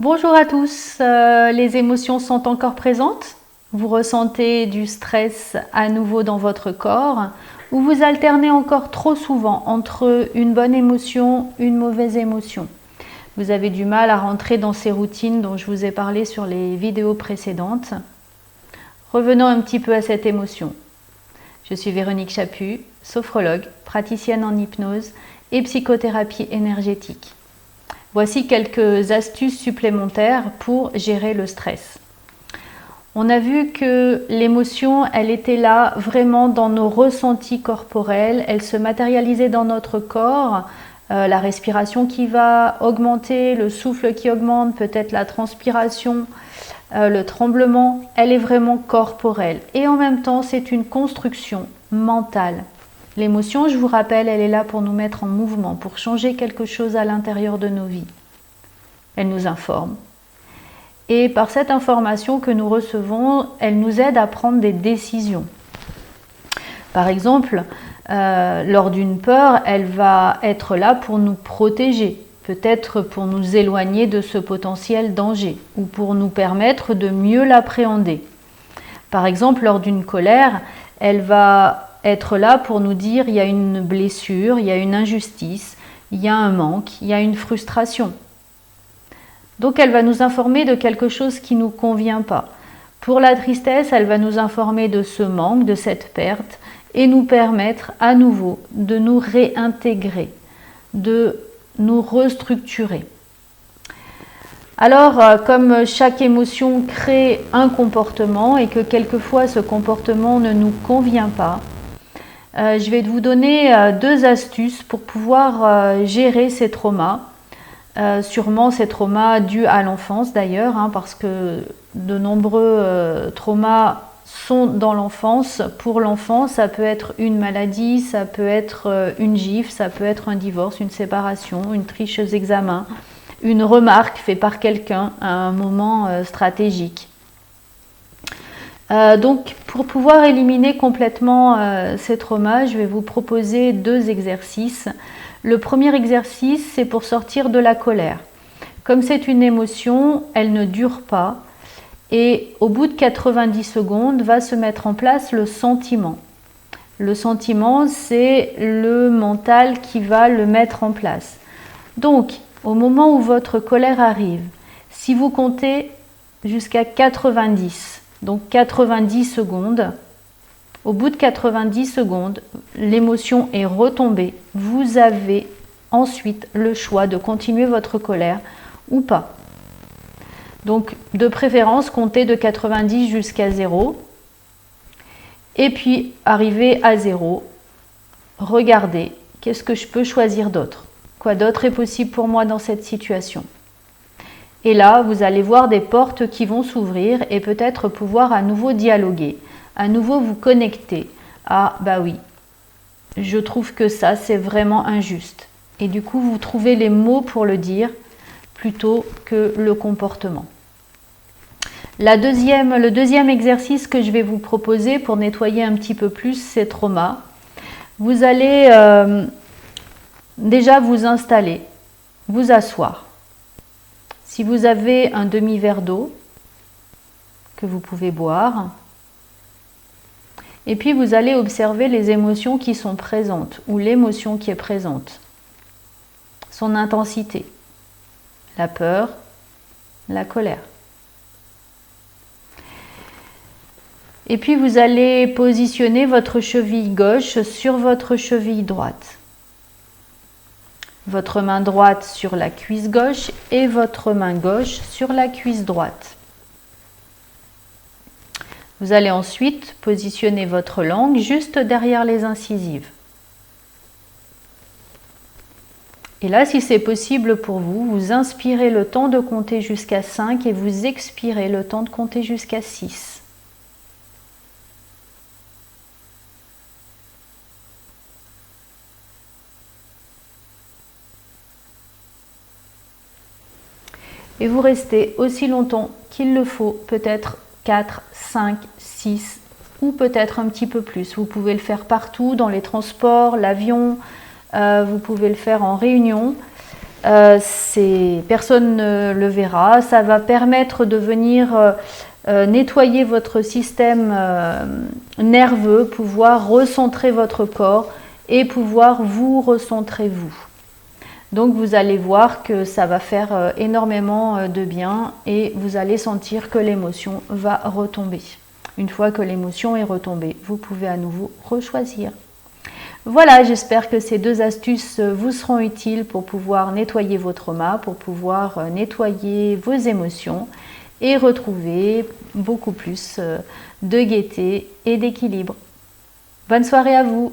Bonjour à tous, les émotions sont encore présentes? Vous ressentez du stress à nouveau dans votre corps ou vous alternez encore trop souvent entre une bonne émotion, une mauvaise émotion? Vous avez du mal à rentrer dans ces routines dont je vous ai parlé sur les vidéos précédentes. Revenons un petit peu à cette émotion. Je suis Véronique Chaput, sophrologue, praticienne en hypnose et psychothérapie énergétique. Voici quelques astuces supplémentaires pour gérer le stress. On a vu que l'émotion, elle était là vraiment dans nos ressentis corporels, elle se matérialisait dans notre corps, la respiration qui va augmenter, le souffle qui augmente, peut-être la transpiration, le tremblement, elle est vraiment corporelle. Et en même temps, c'est une construction mentale. L'émotion, je vous rappelle, elle est là pour nous mettre en mouvement, pour changer quelque chose à l'intérieur de nos vies. Elle nous informe. Et par cette information que nous recevons, elle nous aide à prendre des décisions. Par exemple, lors d'une peur, elle va être là pour nous protéger, peut-être pour nous éloigner de ce potentiel danger ou pour nous permettre de mieux l'appréhender. Par exemple, lors d'une colère, elle va être là pour nous dire il y a une blessure, il y a une injustice, il y a un manque, il y a une frustration. Donc elle va nous informer de quelque chose qui ne nous convient pas. Pour la tristesse, elle va nous informer de ce manque, de cette perte et nous permettre à nouveau de nous réintégrer, de nous restructurer. Alors, comme chaque émotion crée un comportement et que quelquefois ce comportement ne nous convient pas, je vais vous donner deux astuces pour pouvoir gérer ces traumas. Sûrement ces traumas dus à l'enfance d'ailleurs, parce que de nombreux traumas sont dans l'enfance. Pour l'enfant, ça peut être une maladie, ça peut être une gifle, ça peut être un divorce, une séparation, une triche aux examens, une remarque faite par quelqu'un à un moment stratégique. Donc pour pouvoir éliminer complètement ces traumas, je vais vous proposer deux exercices. Le premier exercice, c'est pour sortir de la colère. Comme c'est une émotion, elle ne dure pas et au bout de 90 secondes va se mettre en place le sentiment. Le sentiment, c'est le mental qui va le mettre en place. Donc, au moment où votre colère arrive, si vous comptez jusqu'à 90, donc 90 secondes, au bout de 90 secondes, l'émotion est retombée. Vous avez ensuite le choix de continuer votre colère ou pas. Donc, de préférence, comptez de 90 jusqu'à 0. Et puis, arrivez à 0. Regardez, qu'est-ce que je peux choisir d'autre? Quoi d'autre est possible pour moi dans cette situation? Et là, vous allez voir des portes qui vont s'ouvrir et peut-être pouvoir à nouveau dialoguer, à nouveau vous connecter à « bah oui, je trouve que ça, c'est vraiment injuste ». Et du coup, vous trouvez les mots pour le dire plutôt que le comportement. Le deuxième exercice que je vais vous proposer pour nettoyer un petit peu plus ces traumas, vous allez déjà vous installer, vous asseoir. Si vous avez un demi-verre d'eau que vous pouvez boire, et puis vous allez observer les émotions qui sont présentes ou l'émotion qui est présente, son intensité, la peur, la colère. Et puis vous allez positionner votre cheville gauche sur votre cheville droite. Votre main droite sur la cuisse gauche et votre main gauche sur la cuisse droite. Vous allez ensuite positionner votre langue juste derrière les incisives. Et là, si c'est possible pour vous, vous inspirez le temps de compter jusqu'à 5 et vous expirez le temps de compter jusqu'à 6. Et vous restez aussi longtemps qu'il le faut, peut-être 4, 5, 6 ou peut-être un petit peu plus. Vous pouvez le faire partout, dans les transports, l'avion, vous pouvez le faire en réunion. Personne ne le verra. Ça va permettre de venir nettoyer votre système nerveux, pouvoir recentrer votre corps et pouvoir vous recentrer vous. Donc vous allez voir que ça va faire énormément de bien et vous allez sentir que l'émotion va retomber. Une fois que l'émotion est retombée, vous pouvez à nouveau rechoisir. Voilà, j'espère que ces 2 astuces vous seront utiles pour pouvoir nettoyer votre trauma, pour pouvoir nettoyer vos émotions et retrouver beaucoup plus de gaieté et d'équilibre. Bonne soirée à vous!